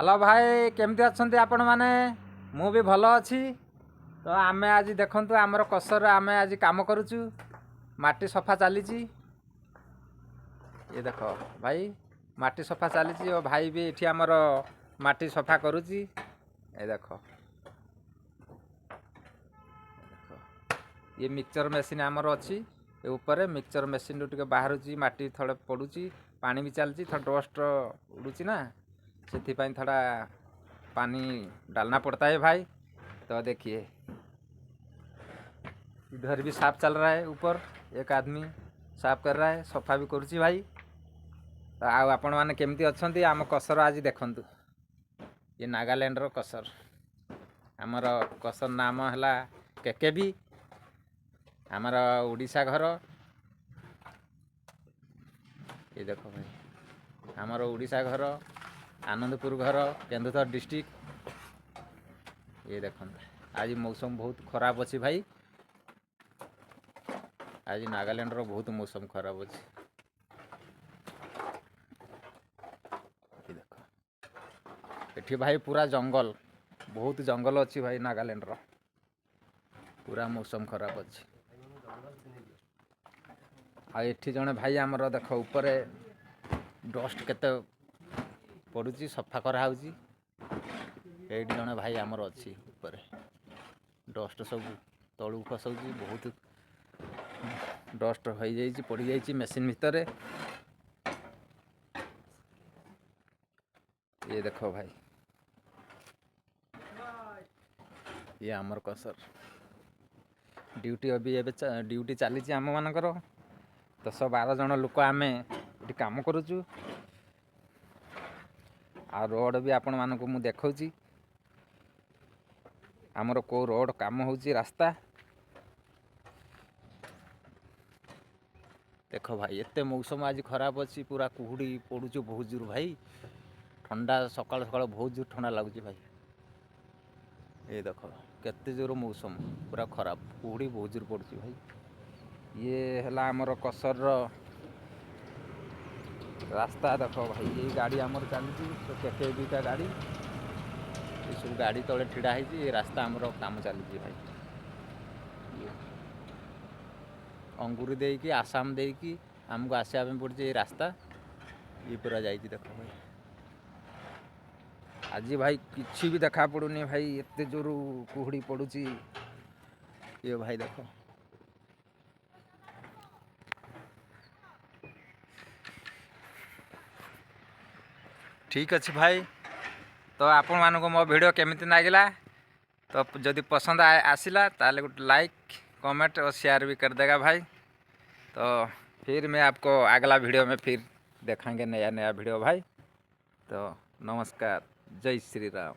Hello भाई केमती अच्छा आपण मैंने मु भी भल अच्छी। तो आम आज देखु आमर कसर आम आज कम करुचु माटी सफा चली ये देख भाई माटी सफा चली और भाई भी ये आमर माटी सफा करुची ये देख ये मिक्सचर मेसीन आमर अच्छी ऊपर मिक्सचर मेसीन टे बाहर माटी थोड़े पड़ुची पानी भी चलती थोड़ा डस्ट उड़ूची ना से थोड़ा पानी डालना पड़ता है भाई। तो देखिए इधर भी साफ चल रहा है ऊपर एक आदमी साफ कर रहा है सफा भी करुच्ची भाई। तो आपण मैंने केमती अच्छा आम कसर आज देखु ये नागालैंड रो कसर आमर कसर नाम है केकेबी आमर उड़ीसा घर ये देख भाई आमर उड़ीसा घर आनंदपुर घर केन्दुझर डिस्ट्रिक्ट ये देख आज मौसम बहुत खराब अच्छी भाई आज नागालैंड रो बहुत मौसम खराब अच्छी ये देख एठी भाई पूरा जंगल बहुत जंगल अच्छी भाई नागालैंड रो पूरा मौसम खराब अच्छी आ एठी जने भाई आमर देख ऊपर डस्ट केते पड़ुची सफा कराऊँगी ये जड़े भाई आमर अच्छी ऊपर डस्ट सब तलू खसाऊँ बहुत डस्ट हो जाइए पड़ जाइए मेसीन भितर ये देखो भाई ये आमर कसर ड्यूटी अभी एवं ड्यूटी चली आम मानकर 10-12 जन लोक आम ये कम करुचु आ रोड भी आपण मानक मु देखौची आमर को रोड काम होची रास्ता देख भाई एते मौसम आज खराब अच्छी पूरा कुहुड़ी पड़ुचु बहुत जोर भाई ठंडा सकाल सकाल बहुत जोर ठंडा लगुच भाई ये देख केते जोर मौसम पूरा खराब कुहुड़ी बहुत जोर पड़ुची भाई ये है आमर कसर रास्ता देख भाई ये गाड़ी आमर चलती तो केके दुईटा गाड़ी ये सब गाड़ी तले ठिड़ा है रास्ता आमर काम चलती भाई ये अंगूरी देकी आसाम देकी आमको आसवा पड़े ये रास्ता ये पूरा जाइए देख भाई आज भाई किसी भी देखा पड़ूनी भाई एत जोर कुहुड़ी पड़ुची ये भाई देख ठीक अच्छे भाई। तो आपण मानक मो वीडियो केमिति लागिला तो जदि पसंद आसिला ताले गोटे लाइक कमेंट और शेयर भी कर देगा भाई। तो फिर मैं आपको अगला वीडियो में फिर देखेंगे नया नया वीडियो भाई। तो नमस्कार जय श्री राम।